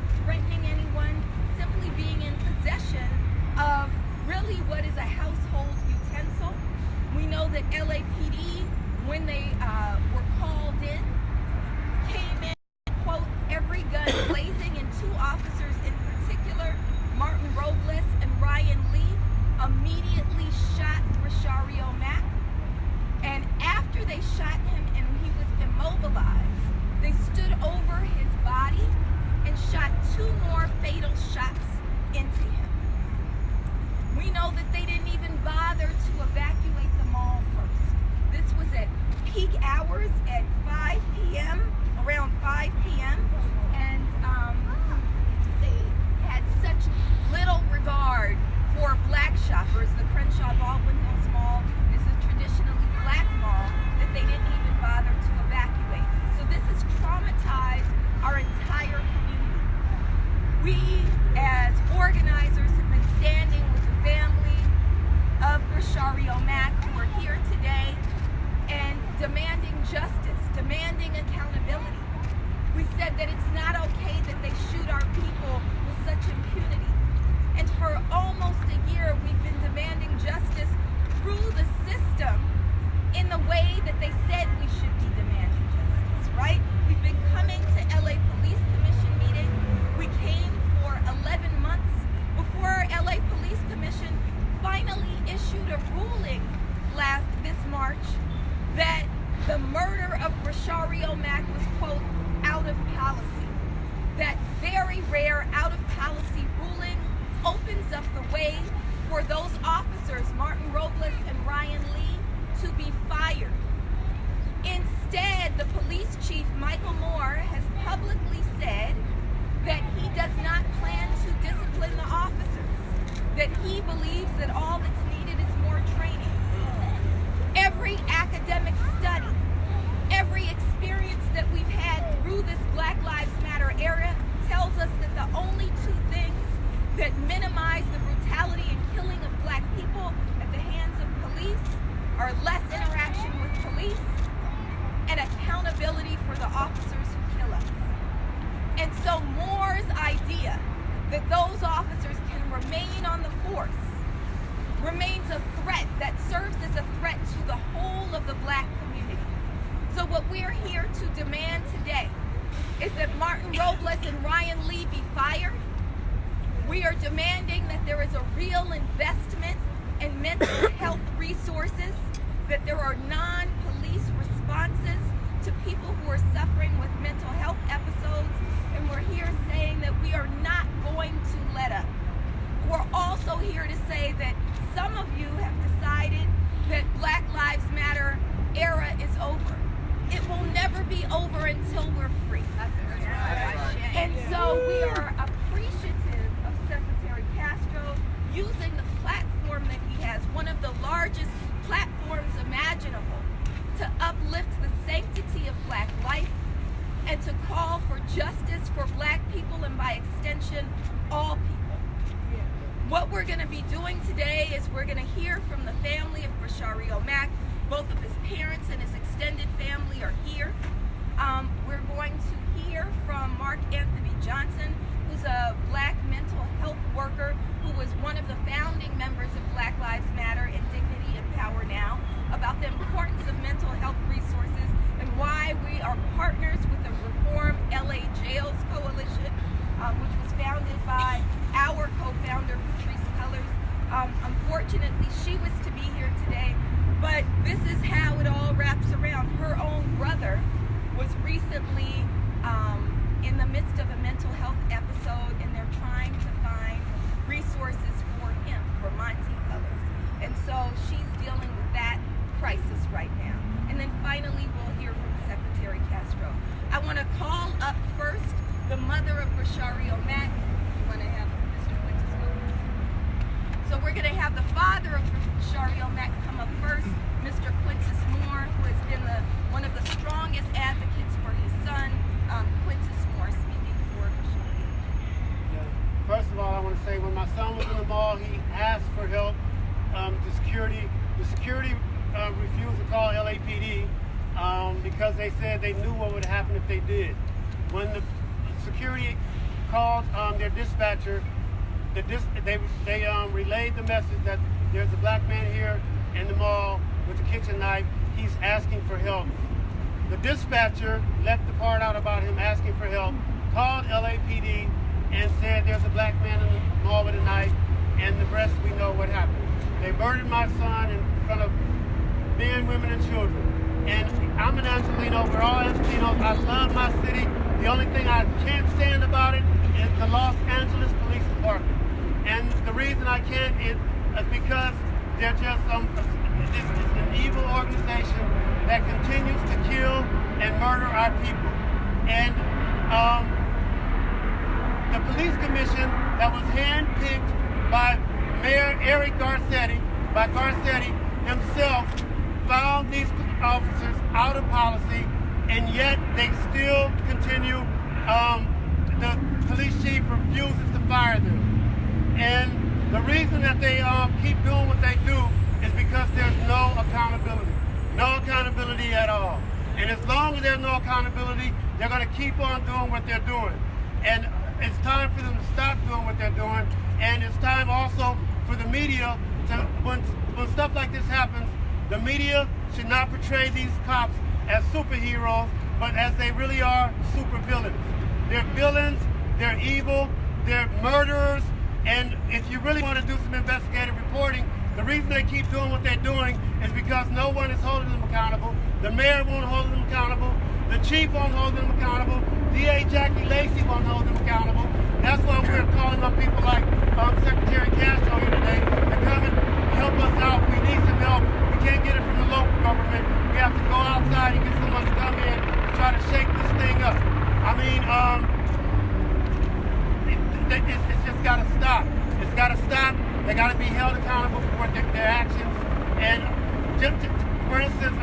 not threatening anyone, simply being in possession of really what is a household utensil. We know that LAPD, when they were called in, came in, quote, every gun blazing, and two officers in particular, Martin Robles and Ryan Lee, immediately shot Breshario Mack. And after they shot him and he was immobilized, they stood over his body and shot two more fatal shots into him. We know that they didn't even bother to evacuate the mall first. This was at peak hours at 5 p.m., around 5 p.m., and they had such little regard for black shoppers. The Crenshaw Baldwin Hills Mall is a traditionally black mall that they didn't even bother to evacuate. So this has traumatized our entire community. We, as organizers, have been standing with the family of Breshario Mack, who are here today, and demanding justice, demanding accountability. We said that it's not okay that they shoot our people with such impunity. And for almost a year, we've been demanding justice through the system in the way that they said we should be demanding justice, right? We've been coming to LA Police Commission meetings. We came for 11 months before LA Police Commission finally issued a ruling this March that the murder of Breshario Mack was, quote, out of policy. That very rare out of policy ruling opens up the way for those officers, Martin Robles and Ryan Lee, to be fired. Instead, the police chief, Michael Moore, has publicly said that he does not plan to discipline the officers, that he believes that all that's needed is more training. Every academic study, every experience that we've had through this Black Lives Matter era tells us that the only two things that minimize the brutality and killing of black people at the hands of police are less interaction with police and accountability for the officers who kill us. And so Moore's idea that those officers can remain on the force remains a threat that serves as a threat to the whole of the black community. So what we're here to demand today is that Martin Robles and Ryan Lee be fired. We are demanding that there is a real investment in mental health resources, that there are non-police responses to people who are suffering with mental health episodes, and we're here saying that we are not going to let up. We're also here to say that some of you have decided that Black Lives Matter era is over. It will never be over until we're free. And so we are appreciative of Secretary Castro using the platform that he has, one of the largest platforms imaginable, to uplift the sanctity of black life and to call for justice for black people and by extension, all people. What we're going to be doing today is we're going to hear from the family of Breshario Mack. Both of his parents and his extended family are here. We're going to hear from Mark Anthony Johnson, who's a black mental health worker who was one of the founding members of Black Lives Matter and Dignity and Power Now, about the importance of mental health resources and why we are partners with the Reform LA Jails Coalition, which was founded by our co-founder, Patrice Cullors. Unfortunately, she was to be here today, but this is how it all wraps around. Her own brother was recently in the midst of a mental health episode, and they're trying to find resources for him, for Monty Cullors. And so she's dealing with that crisis right now. And then finally, we'll hear from Secretary Castro. I want to call up first the mother of Breshario Mack. You want to have Mr. Quintus go first? So we're going to have the father of Breshario Mack come up first, Mr. Quintus Moore, who has been one of the strongest advocates for his son, Quintus Moore, speaking for Breshario. First of all, I want to say when my son was in the mall, he asked for help. The security refused to call LAPD because they said they knew what would happen if they did. When the security called their dispatcher. They relayed the message that there's a black man here in the mall with a kitchen knife. He's asking for help. The dispatcher left the part out about him asking for help, called LAPD and said there's a black man in the mall with a knife, and the rest we know what happened. They murdered my son in front of men, women, and children. And I'm an Angelino, we're all Angelinos. I love my city. The only thing I can't stand about it is the Los Angeles Police Department. And the reason I can't is because they're just this is an evil organization that continues to kill and murder our people. And the police commission that was handpicked by Mayor Eric Garcetti, himself, found these officers out of policy, and yet they still continue. The police chief refuses to fire them. And the reason that they keep doing what they do is because there's no accountability at all. And as long as there's no accountability, they're going to keep on doing what they're doing. And it's time for them to stop doing what they're doing. And it's time also for the media to, when stuff like this happens, the media should not portray these cops as superheroes, but as they really are, super villains. They're villains, they're evil, they're murderers, and if you really want to do some investigative reporting, the reason they keep doing what they're doing is because no one is holding them accountable. The mayor won't hold them accountable. The chief won't hold them accountable. DA Jackie Lacey won't hold them accountable. That's why we're calling on people like Secretary Castro here today to come and help us out. We need some help. We can't get it from the local government. We have to go outside and get someone to come in and try to shake this thing up. I mean, it's just got to stop. It's got to stop. They got to be held accountable for their actions. And just for instance,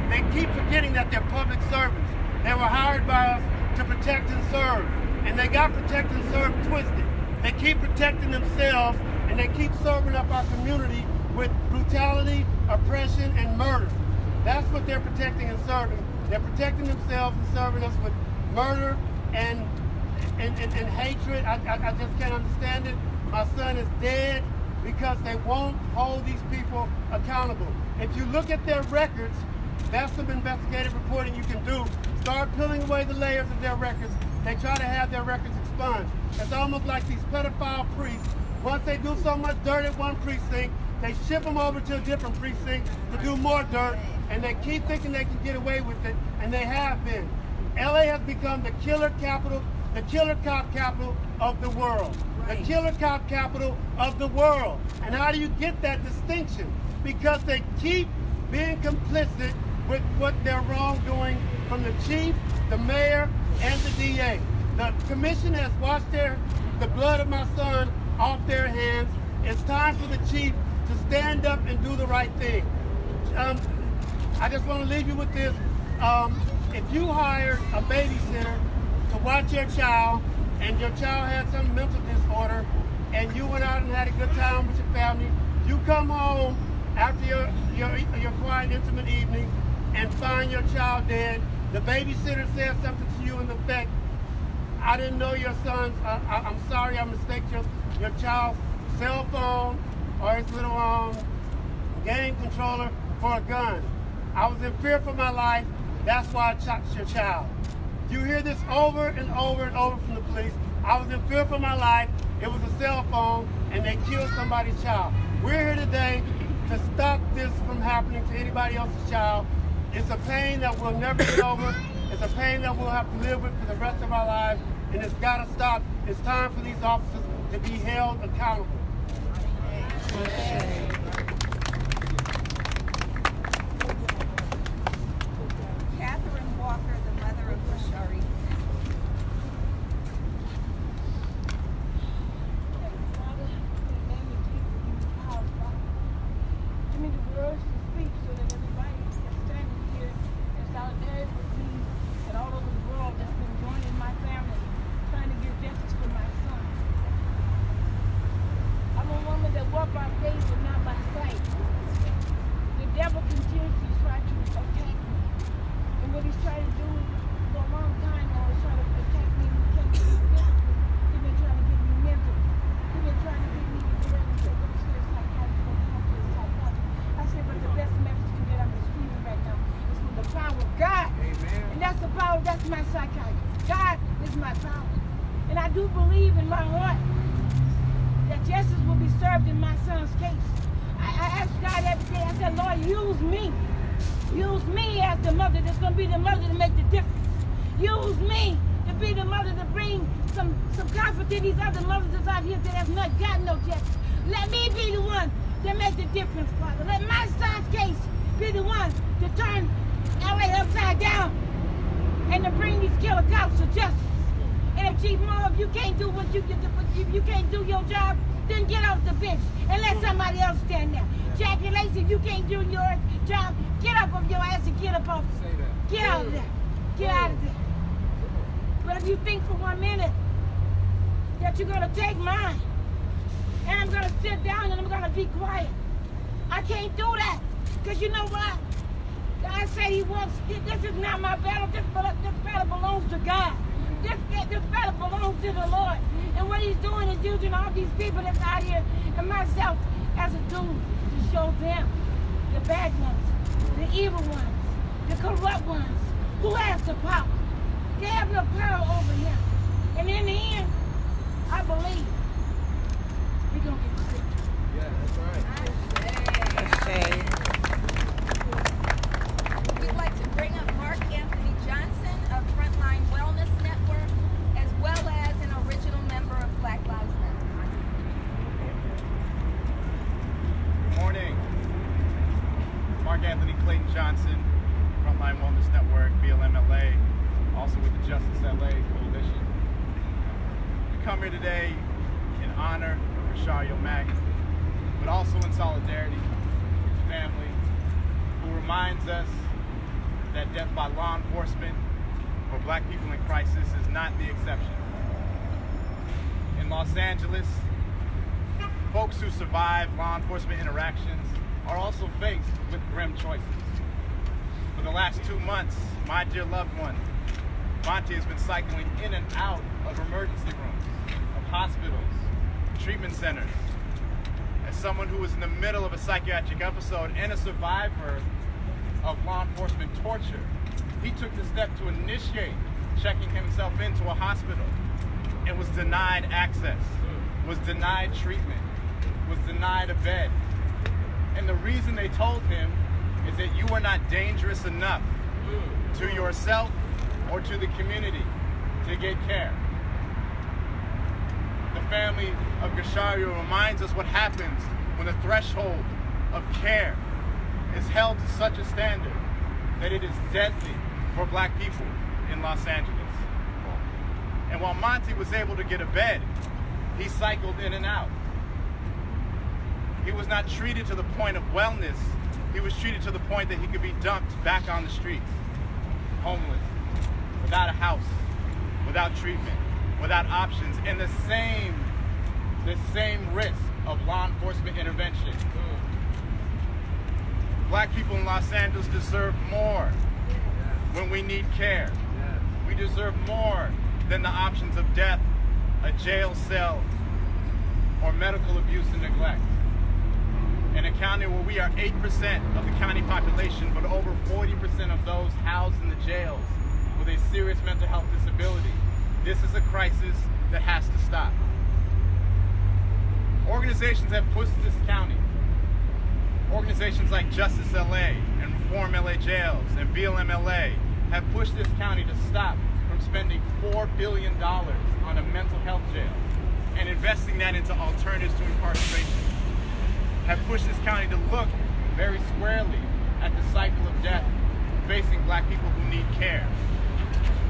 they keep forgetting that they're public servants. They were hired by us to protect and serve. And they got protect and serve twisted. They keep protecting themselves, and they keep serving up our community with brutality, oppression, and murder. That's what they're protecting and serving. They're protecting themselves and serving us with murder and hatred. I just can't understand it. My son is dead because they won't hold these people accountable. If you look at their records, that's some investigative reporting you can do. Start peeling away the layers of their records. They try to have their records expunged. It's almost like these pedophile priests. Once they do so much dirt at one precinct, they ship them over to a different precinct to do more dirt, and they keep thinking they can get away with it, and they have been. LA has become the killer capital, the killer cop capital of the world. The killer cop capital of the world. And how do you get that distinction? Because they keep being complicit with what they're wrongdoing from the chief, the mayor, and the DA. The commission has washed the blood of my son off their hands. It's time for the chief to stand up and do the right thing. I just want to leave you with this. If you hired a babysitter to watch your child, and your child had some mental disorder, and you went out and had a good time with your family, you come home after your quiet, intimate evening and find your child dead. The babysitter says something to you in effect, I didn't know your son's, I'm sorry I mistaked your child's cell phone or his little game controller for a gun. I was in fear for my life, that's why I shot your child. You hear this over and over and over from the police. I was in fear for my life. It was a cell phone, and they killed somebody's child. We're here today to stop this from happening to anybody else's child. It's a pain that we'll never get over. It's a pain that we'll have to live with for the rest of our lives, and it's got to stop. It's time for these officers to be held accountable. Catherine Walker, the mother of Rashari. Give me the words to speak so that everybody that's standing here in solidarity with me and all over the world that's been joining my family, trying to get justice for my son. I'm a woman that walks by faith and not by sight. The devil continues to try to attack me. And what he's trying to do for a long time now is try to attack me physically, my psychiatrist. God is my power. And I do believe in my heart that justice will be served in my son's case. I ask God every day, I said, Lord, use me. Use me as the mother that's going to be the mother to make the difference. Use me to be the mother to bring some comfort to these other mothers that's out here that have not got no justice. Let me be the one to make the difference, Father. Let my son's case be the one to turn LA upside down and to bring these killer cops to justice. And if Chief Moore, if you can't do what if you can't do your job, then get off the bench and let somebody else stand there. Jackie Lacey, if you can't do your job, get up off your ass and get up off. Get out of there. Get out of there. But if you think for 1 minute that you're gonna take mine and I'm gonna sit down and I'm gonna be quiet, I can't do that. Because you know what? God said he wants, this is not my battle, this battle belongs to God. This battle belongs to the Lord. And what he's doing is using all these people that's out here and myself as a tool to show them, the bad ones, the evil ones, the corrupt ones, who has the power. They have no power over him. And in the end, I believe we're going to get sick. Yeah, that's right. That's right. We'd like to bring up Mark Anthony Johnson of Frontline Wellness Network, as well as an original member of Black Lives Matter. Good morning. Mark Anthony Clayton Johnson, Frontline Wellness Network, BLMLA, also with the Justice LA Coalition. We come here today in honor of Rashario Mack, but also in solidarity with his family, who reminds us that death by law enforcement for black people in crisis is not the exception. In Los Angeles, folks who survive law enforcement interactions are also faced with grim choices. For the last 2 months, my dear loved one, Monty, has been cycling in and out of emergency rooms, of hospitals, treatment centers. As someone who was in the middle of a psychiatric episode and a survivor of law enforcement torture, he took the step to initiate checking himself into a hospital and was denied access, was denied treatment, was denied a bed. And the reason they told him is that you are not dangerous enough to yourself or to the community to get care. The family of Rashario reminds us what happens when the threshold of care is held to such a standard that it is deadly for black people in Los Angeles. And while Monty was able to get a bed, he cycled in and out. He was not treated to the point of wellness. He was treated to the point that he could be dumped back on the streets, homeless, without a house, without treatment, without options, and the same risk of law enforcement intervention. Black people in Los Angeles deserve more when we need care. We deserve more than the options of death, a jail cell, or medical abuse and neglect. In a county where we are 8% of the county population, but over 40% of those housed in the jails with a serious mental health disability, this is a crisis that has to stop. Organizations have pushed this county. Organizations like Justice LA and Reform LA Jails and BLMLA have pushed this county to stop from spending $4 billion on a mental health jail and investing that into alternatives to incarceration. Have pushed this county to look very squarely at the cycle of death facing black people who need care.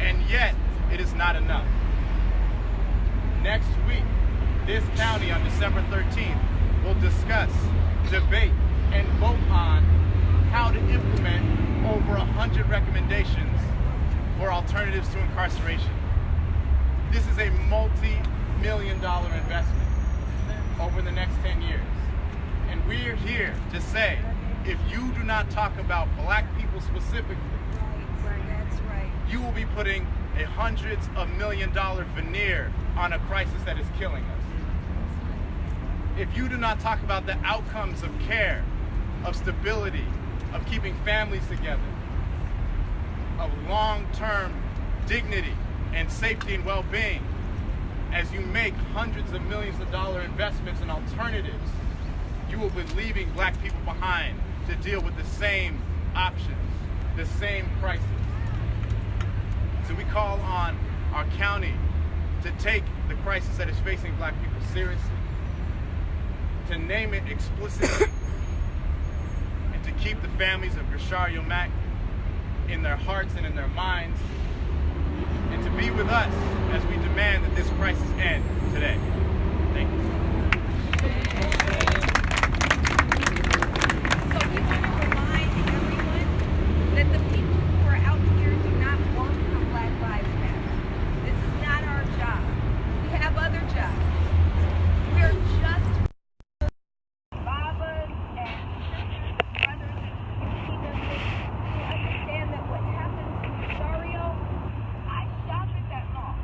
And yet, it is not enough. Next week, this county on December 13th will discuss, debate, and vote on how to implement over 100 recommendations for alternatives to incarceration. This is a multi-million-dollar investment over the next 10 years. And we're here to say, if you do not talk about black people specifically, That's right. you will be putting a hundreds of $million veneer on a crisis that is killing us. If you do not talk about the outcomes of care, of stability, of keeping families together, of long-term dignity and safety and well-being as you make hundreds of millions of dollars investments in alternatives. You will be leaving black people behind to deal with the same options, the same crisis. So we call on our county to take the crisis that is facing black people seriously, to name it explicitly, and to keep the families of Grishario Mack in their hearts and in their minds, and to be with us as we demand that this crisis end today. Thank you. So we want to remind everyone that the people who are out here do not work for Black Lives Matter. This is not our job. We have other jobs. We're just babas and sisters and brothers and even who understand that what happens in Rosario, I shop at that mall.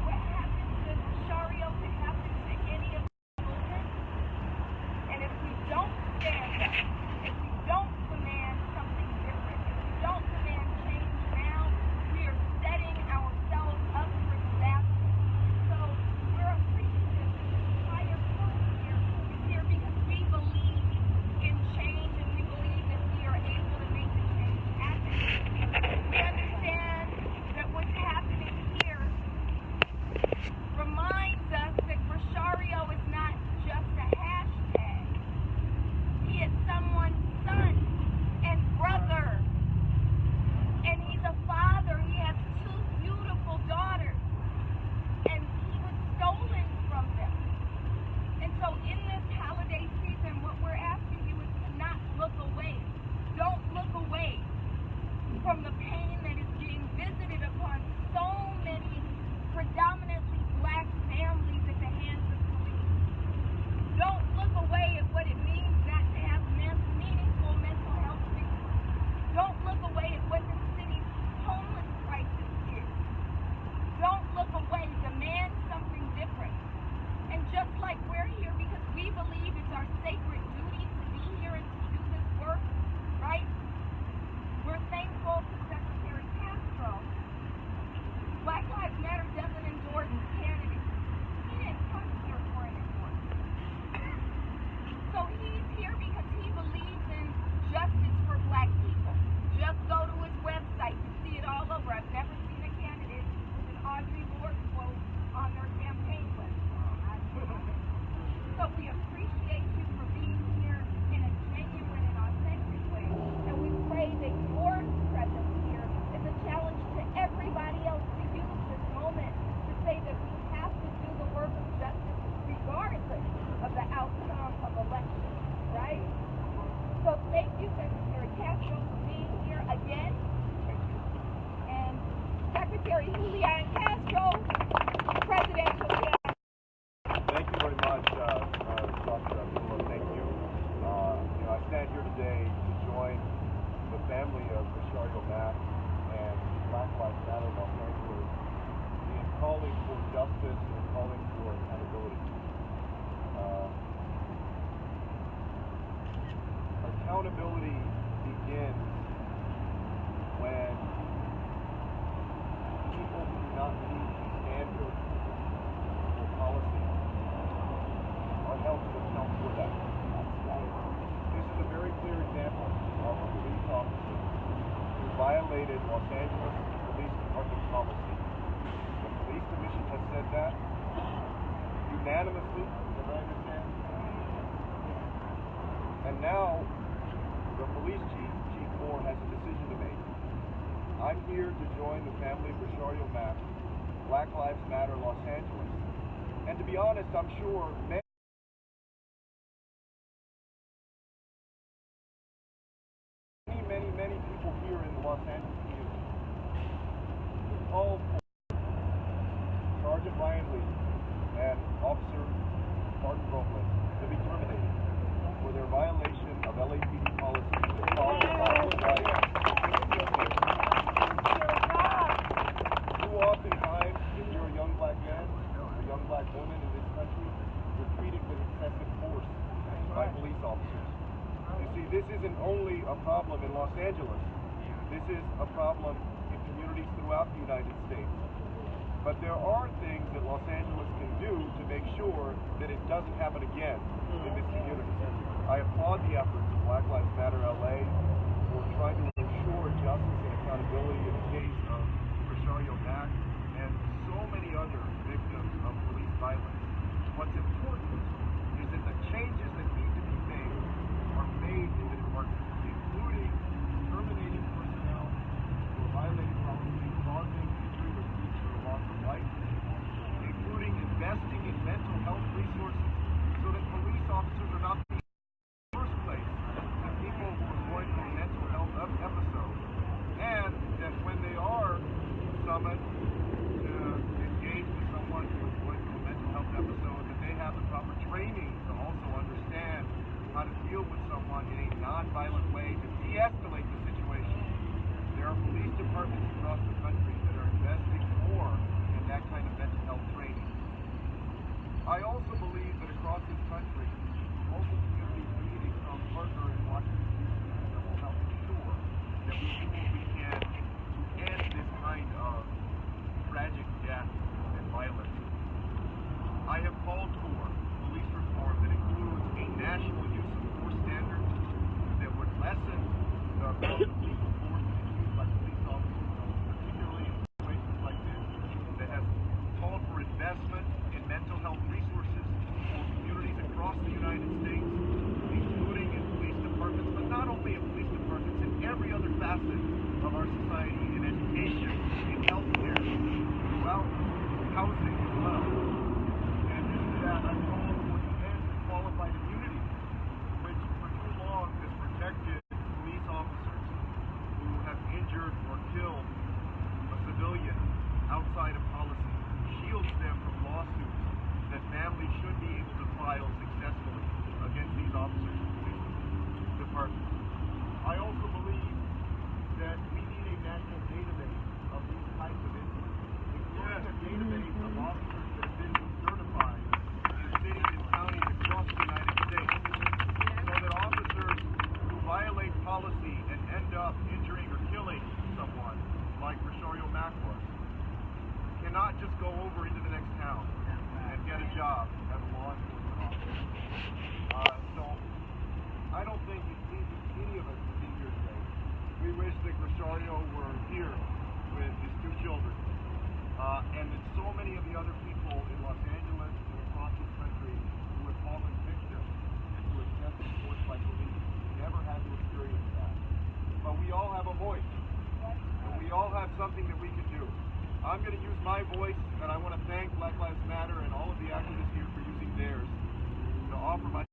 What happens in Rosario can happen to any of the children. And if we don't stand up, if we don't demand something different, if we don't demand change now, we are setting ourselves up for disaster. So we're appreciative that this entire group here is here because we believe in change and we believe that we are able to make the change happen. We understand that what's happening here reminds us that Rosario is not just a hashtag. He is someone's son and brother. And he's a father. He has 2 beautiful daughters. And he was stolen from them. And so in this holiday season, what we're asking you is to not look away. Don't look away from the pain that is being visited upon so many predominantly black families at the hands of police. Don't look away at what it means not to have meaningful mental health resources. Don't look away at what the city's homeless crisis is. Don't look away. Demand something different. And just like we're here because we believe it's our sacred duty to be here and to do this work, right? We're thankful to Secretary Castro. Black Lives Matter doesn't endorse candidates. He didn't come here for an endorsement. So he's here because he believes in justice for black people. Just go to his website. You see it all over. I've never seen a candidate with an Audre Lorde quote on their campaign list. So we appreciate you for being here in a genuine and authentic way. And we pray that your presence here is a challenge to everybody else to use this moment to say that we have to do the work of justice regardless of the outcome of elections, right? So thank you, Secretary Castro, for being here again. And Secretary Julian Castro, presidential candidate. Thank you very much, Dr. Abdullah. Thank you. I stand here today to join the family of Grishario Mack and Black Lives Matter Los Angeles in calling for justice and calling for accountability. Accountability begins when people who do not meet the standard for policy are held to account for that. This is a very clear example of a police officer who violated Los Angeles Police Department policy. The police commission has said that unanimously, as I understand. And now the police chief, Chief Moore, has a decision to make. I'm here to join the family of Grishario Mack, Black Lives Matter Los Angeles. And to be honest, I'm sure many people here in the Los Angeles community called for Sergeant Ryan Lee and Officer Martin Robles to be terminated for their violation of LAPD policies that caused the loss of life. Too oftentimes, if you're a young black man or a young black woman in this country, you're treated with excessive force by police officers. You see, this isn't only a problem in Los Angeles. This is a problem in communities communities throughout the United States. But there are things that Los Angeles can do to make sure that it doesn't happen again in this community. I applaud the efforts of Black Lives Matter LA for trying to ensure justice and accountability in the case of Roshario Mack and so many other victims of police violence. What's important is that the changes that need to be made are made in the department, including terminating personnel who are violating policy, causing injury or speech or loss of life, including investing in mental health resources so that police officers are not being in the first place the people who are going through a mental health episode, and that when they are summoned to engage with someone who is going through a mental health episode, that they have the proper training to also understand how to deal with someone in a non-violent way to de-escalate the situation. There are police departments across the country that are investing more in that kind of mental health training. I also believe that across this country, local communities need a strong partner in Washington, D.C. that will help ensure that we do what we can to end this kind of tragic death and violence. I have called for police reform that includes a national use of force standard that would lessen the amount of lethal force that is used by police officers, particularly in situations like this, that has called for investment in mental health resources for communities across the United States, including in police departments, but not only in police departments, in every other facet of our society, in education, in healthcare, throughout housing as well. In addition to that, I've called for the end of qualified immunity, which for too long has protected police officers who have injured or killed a civilian outside of policy, shields them from lawsuits that families should be able to file successfully against these officers in police departments. I also believe that we need a national database of these types of incidents, including a database of officers that have been certified in cities and counties across the United States, so that officers who violate policy and end up injuring or killing someone, like Roshario Mack was, cannot just go over into the next town and get a job as a law enforcement officer. So I don't think it pleases any of us to be here today. We wish that Roshario were here with his two children, and that so many of the other people in Los Angeles and across this country who have fallen victim to excessive force by police never had to experience that. But we all have a voice, and we all have something that we can do. I'm going to use my voice, and I want to thank Black Lives Matter and all of the activists here for using theirs to offer my